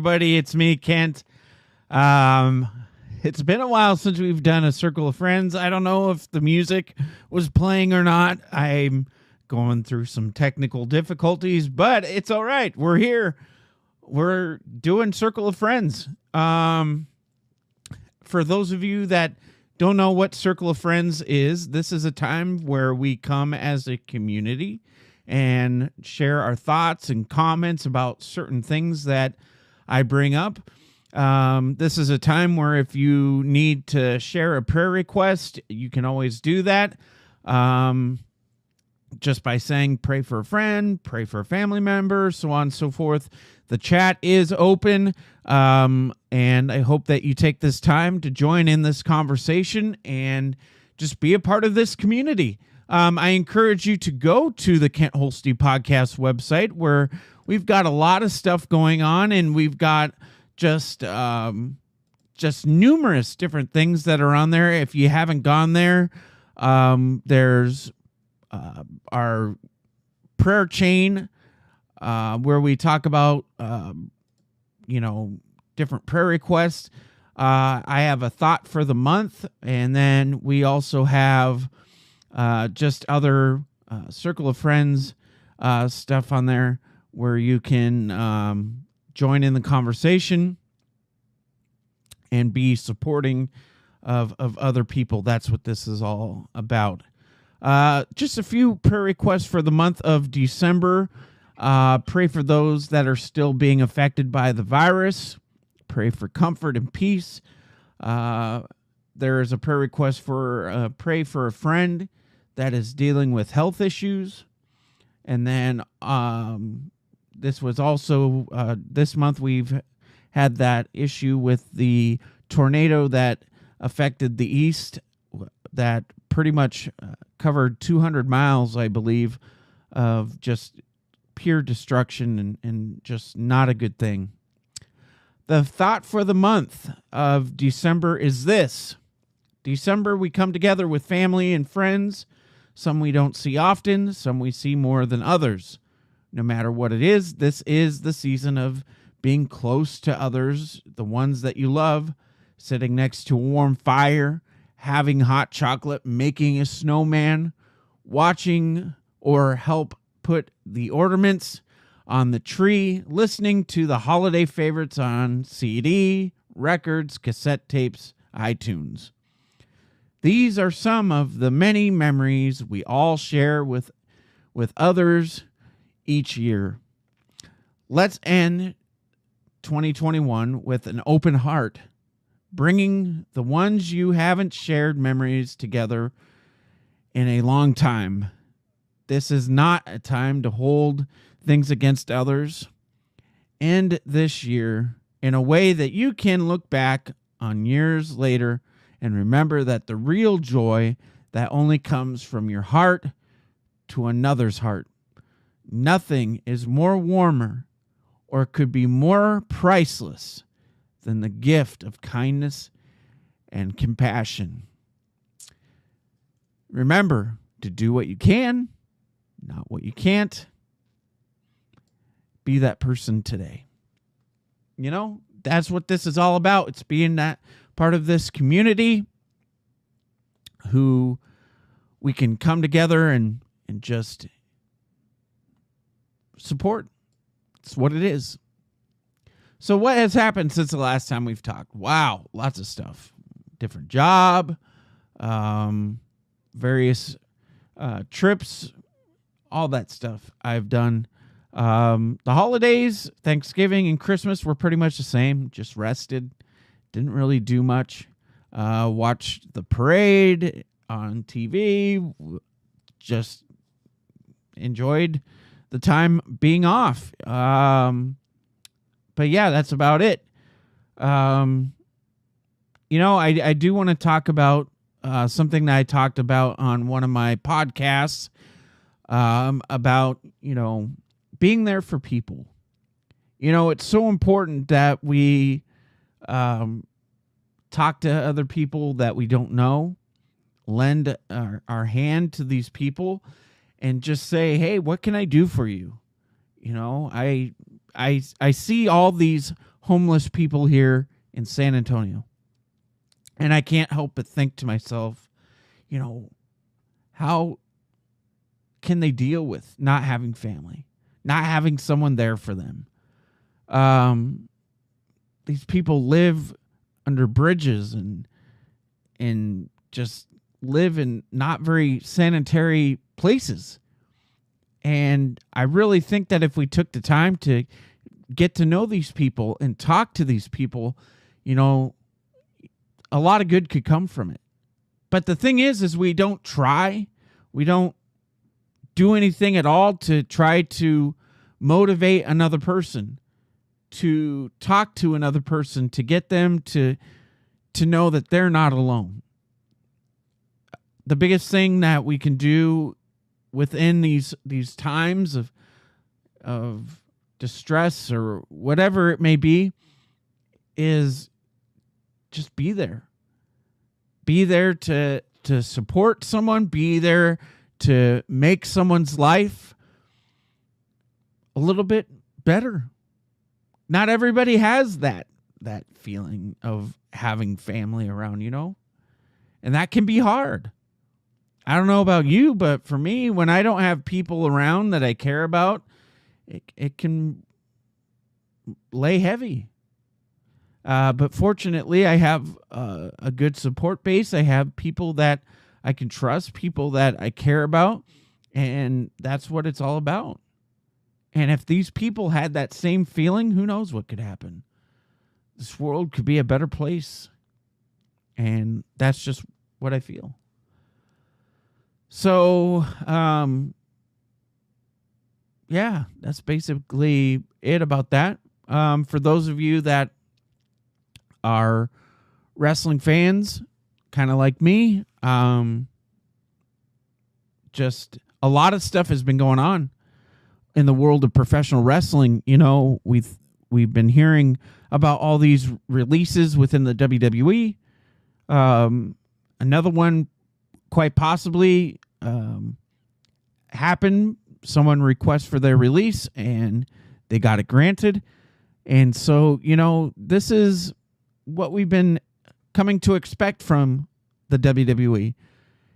everybody. It's me, Kent. It's been a while since we've done a Circle of Friends. I don't know if the music was playing or not. I'm going through some technical difficulties, but it's all right. We're here. We're doing Circle of Friends. For those of you that don't know what Circle of Friends is, this is a time where we come as a community and share our thoughts and comments about certain things that I bring up. This is a time where if you need to share a prayer request, you can always do that. Just by saying, pray for a friend, pray for a family member, so on and so forth. The chat is open, and I hope that you take this time to join in this conversation and just be a part of this community. I encourage you to go to the Kent Holste Podcast website, where we've got a lot of stuff going on, and we've got just numerous different things that are on there. If you haven't gone there, there's our prayer chain, where we talk about different prayer requests. I have a thought for the month, and then we also have just other Circle of Friends stuff on there where you can join in the conversation and be supporting of other people. That's what this is all about. Just a few prayer requests for the month of December. Pray for those that are still being affected by the virus. Pray for comfort and peace. There is a prayer request for pray for a friend that is dealing with health issues. And then this was also this month we've had that issue with the tornado that affected the east, that pretty much covered 200 miles, I believe, of just pure destruction and just not a good thing. The thought for the month of December is this. December, we come together with family and friends. Some we don't see often, some we see more than others. No matter what it is, this is the season of being close to others, the ones that you love, sitting next to a warm fire, having hot chocolate, making a snowman, watching or help put the ornaments on the tree, listening to the holiday favorites on CD, records, cassette tapes, iTunes. These are some of the many memories we all share with others each year. Let's end 2021 with an open heart, bringing the ones you haven't shared memories together in a long time. This is not a time to hold things against others. End this year in a way that you can look back on years later and remember that the real joy that only comes from your heart to another's heart. Nothing is more warmer or could be more priceless than the gift of kindness and compassion. Remember to do what you can, not what you can't. Be that person today. You know, that's what this is all about. It's being that part of this community who we can come together and just support. It's what it is. So what has happened since the last time we've talked? Wow, lots of stuff. Different job, various trips, all that stuff I've done. The holidays, Thanksgiving and Christmas were pretty much the same. Just rested. Didn't really do much. Watched the parade on TV. Just enjoyed the time being off. But yeah, that's about it. I do want to talk about something that I talked about on one of my podcasts, about, being there for people. It's so important that we talk to other people that we don't know, lend our hand to these people, and just say, hey, what can I do for you? I see all these homeless people here in San Antonio. And I can't help but think to myself, you know, how can they deal with not having family, not having someone there for them? These people live under bridges and just live in not very sanitary places. And I really think that if we took the time to get to know these people and talk to these people, you know, a lot of good could come from it. But the thing is we don't try. We don't do anything at all to try to motivate another person, to talk to another person, to get them to know that they're not alone. The biggest thing that we can do within these times of distress or whatever it may be is just be there. Be there to support someone, be there to make someone's life a little bit better. Not everybody has that feeling of having family around, you know? And that can be hard. I don't know about you, but for me, when I don't have people around that I care about, it can lay heavy. But fortunately, I have a good support base. I have people that I can trust, people that I care about, and that's what it's all about. And if these people had that same feeling, who knows what could happen? This world could be a better place. And that's just what I feel. So, yeah, that's basically it about that. For those of you that are wrestling fans, kind of like me, just a lot of stuff has been going on in the world of professional wrestling. You know, we've been hearing about all these releases within the WWE. Another one quite possibly happened. Someone requests for their release and they got it granted. And so, you know, this is what we've been coming to expect from the WWE.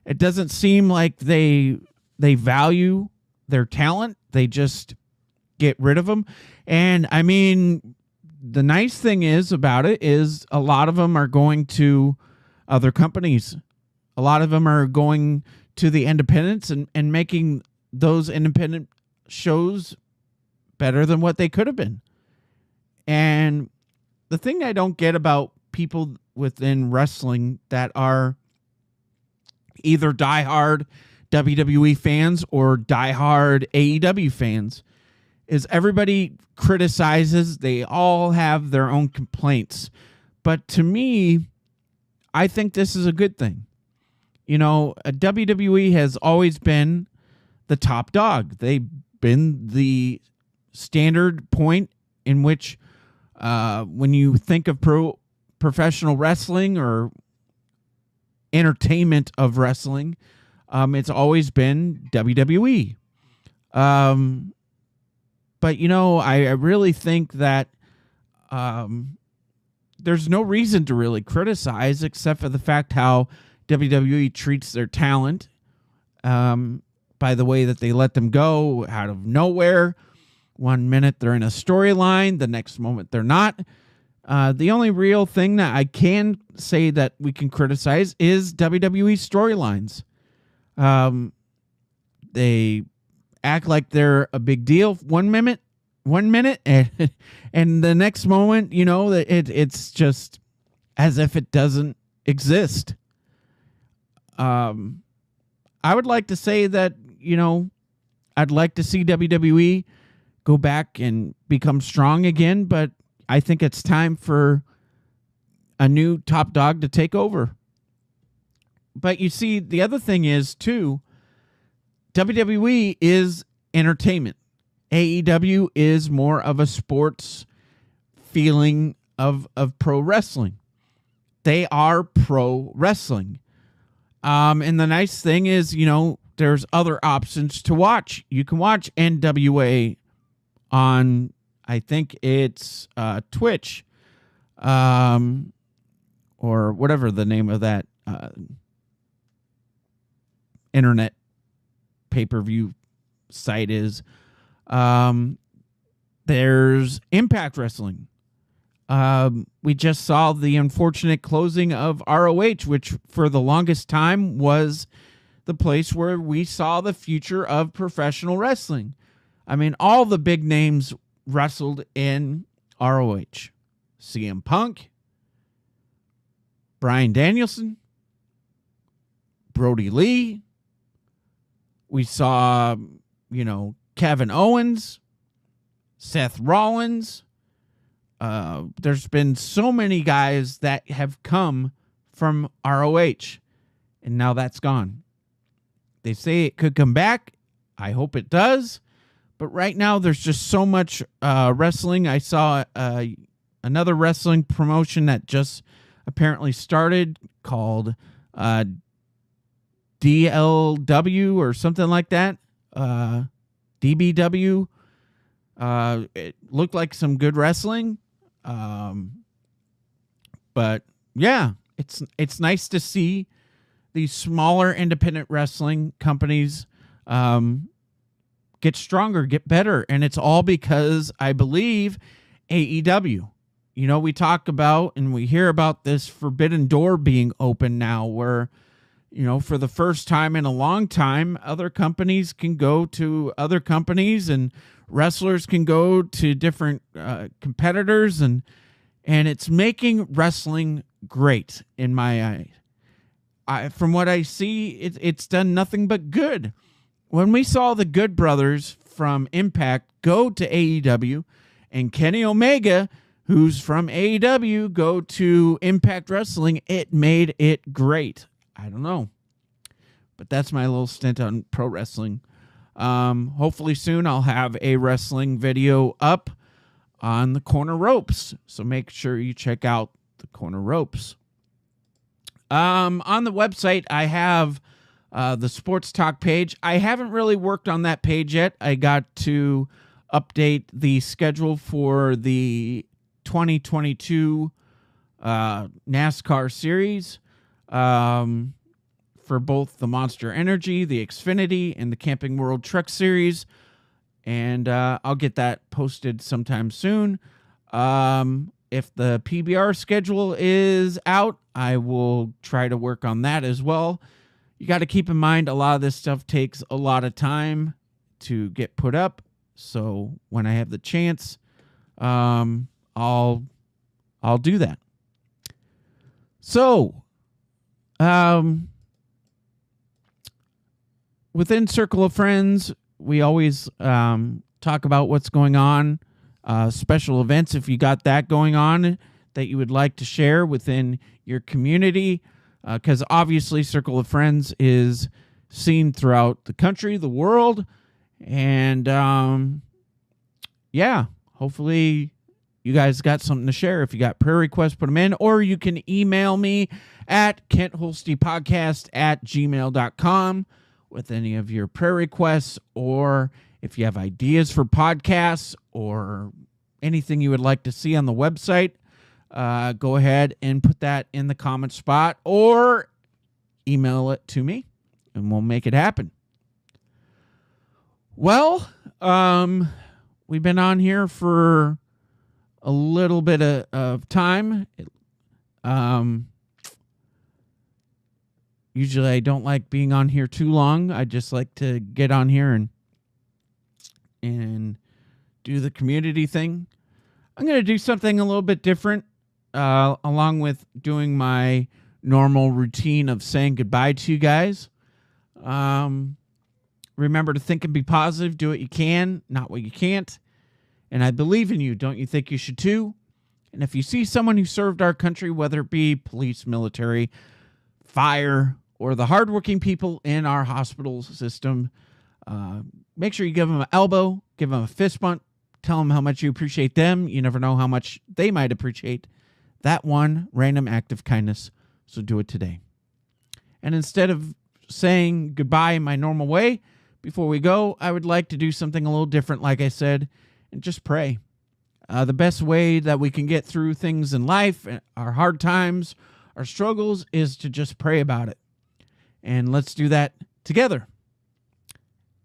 It doesn't seem like they value their talent. They just get rid of them. And I mean, the nice thing is about it is a lot of them are going to other companies. A lot of them are going to the independents and making those independent shows better than what they could have been. And the thing I don't get about people within wrestling that are either diehard WWE fans or diehard AEW fans is everybody criticizes. They all have their own complaints. But to me, I think this is a good thing. You know, WWE has always been the top dog. They've been the standard point in which when you think of professional wrestling or entertainment of wrestling, it's always been WWE. But, you know, I really think that there's no reason to really criticize except for the fact how WWE treats their talent by the way that they let them go out of nowhere. One minute they're in a storyline, the next moment they're not. The only real thing that I can say that we can criticize is WWE storylines. They act like they're a big deal one minute, and the next moment, you know, it's just as if it doesn't exist. I would like to say that, you know, I'd like to see WWE go back and become strong again, but I think it's time for a new top dog to take over. But you see, the other thing is, too, WWE is entertainment. AEW is more of a sports feeling of pro wrestling. They are pro wrestling. And the nice thing is, you know, there's other options to watch. You can watch NWA on I think it's Twitch, or whatever the name of that internet pay-per-view site is. There's Impact Wrestling. We just saw the unfortunate closing of ROH, which for the longest time was the place where we saw the future of professional wrestling. I mean, all the big names wrestled in ROH. CM Punk, Bryan Danielson, Brody Lee. We saw, Kevin Owens, Seth Rollins. There's been so many guys that have come from ROH, and now that's gone. They say it could come back. I hope it does. But right now, there's just so much wrestling. I saw another wrestling promotion that just apparently started called DLW or something like that. DBW. It looked like some good wrestling. But yeah, it's nice to see these smaller independent wrestling companies get stronger, get better. And it's all because I believe AEW. We talk about and we hear about this forbidden door being open now where, for the first time in a long time, other companies can go to other companies and wrestlers can go to different competitors, and it's making wrestling great in my eye. From what I see, it's done nothing but good. When we saw the Good Brothers from Impact go to AEW and Kenny Omega, who's from AEW, go to Impact Wrestling, it made it great. I don't know. But that's my little stint on pro wrestling. Hopefully soon I'll have a wrestling video up on the Corner Ropes. So make sure you check out the Corner Ropes. On the website, I have the Sports Talk page. I haven't really worked on that page yet. I got to update the schedule for the 2022 NASCAR series for both the Monster Energy, the Xfinity, and the Camping World Truck Series. And I'll get that posted sometime soon. If the PBR schedule is out, I will try to work on that as well. You got to keep in mind a lot of this stuff takes a lot of time to get put up. So when I have the chance, I'll do that. So, within Circle of Friends, we always talk about what's going on, special events, if you got that going on that you would like to share within your community, because obviously Circle of Friends is seen throughout the country, the world, and hopefully you guys got something to share. If you got prayer requests, put them in, or you can email me at kentholstepodcast@gmail.com with any of your prayer requests, or if you have ideas for podcasts or anything you would like to see on the website, go ahead and put that in the comment spot or email it to me and we'll make it happen. Well, we've been on here for a little bit of time. Usually I don't like being on here too long. I just like to get on here and do the community thing. I'm going to do something a little bit different, along with doing my normal routine of saying goodbye to you guys. Remember to think and be positive. Do what you can, not what you can't. And I believe in you. Don't you think you should too? And if you see someone who served our country, whether it be police, military, fire, or the hardworking people in our hospital system, make sure you give them an elbow, give them a fist bump, tell them how much you appreciate them. You never know how much they might appreciate that one random act of kindness. So do it today. And instead of saying goodbye in my normal way, before we go, I would like to do something a little different, like I said, and just pray. the best way that we can get through things in life, our hard times, our struggles, is to just pray about it. And let's do that together.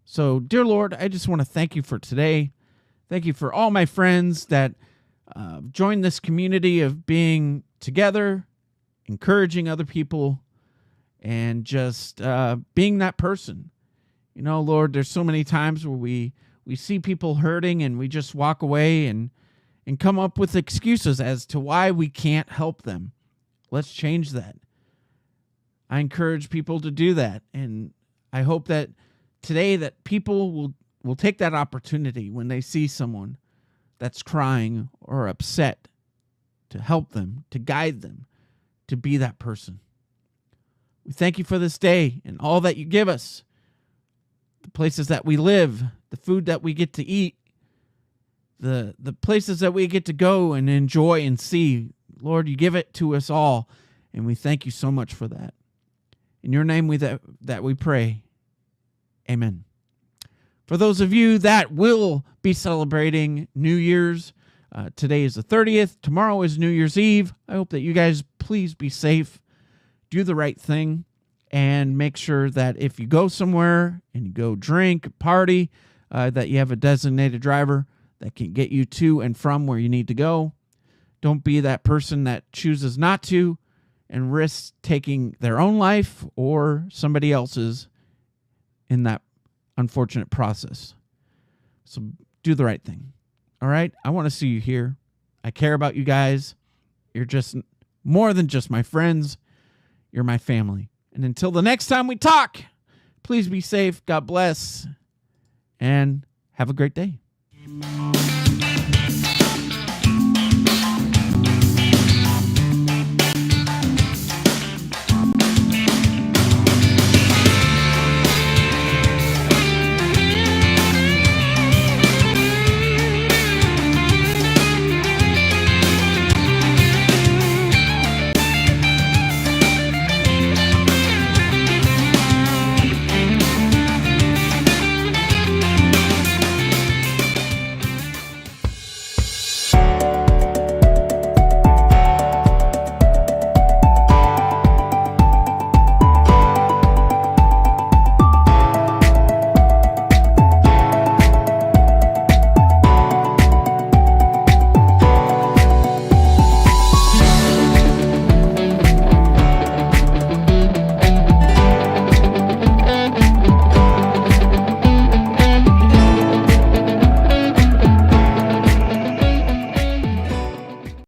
So, dear Lord, I just want to thank you for today. Thank you for all my friends that joined this community of being together, encouraging other people, and just being that person. You know, Lord, there's so many times where we see people hurting and we just walk away and come up with excuses as to why we can't help them. Let's change that. I encourage people to do that, and I hope that today that people will take that opportunity when they see someone that's crying or upset to help them, to guide them, to be that person. We thank you for this day and all that you give us, the places that we live, the food that we get to eat, the places that we get to go and enjoy and see. Lord, you give it to us all, and we thank you so much for that. In your name that we pray. Amen. For those of you that will be celebrating New Year's, today is the 30th. Tomorrow is New Year's Eve. I hope that you guys please be safe, do the right thing, and make sure that if you go somewhere and you go drink, party, that you have a designated driver that can get you to and from where you need to go. Don't be that person that chooses not to and risks taking their own life or somebody else's in that unfortunate process. So do the right thing. All right? I want to see you here. I care about you guys. You're just more than just my friends. You're my family. And until the next time we talk, please be safe. God bless. And have a great day.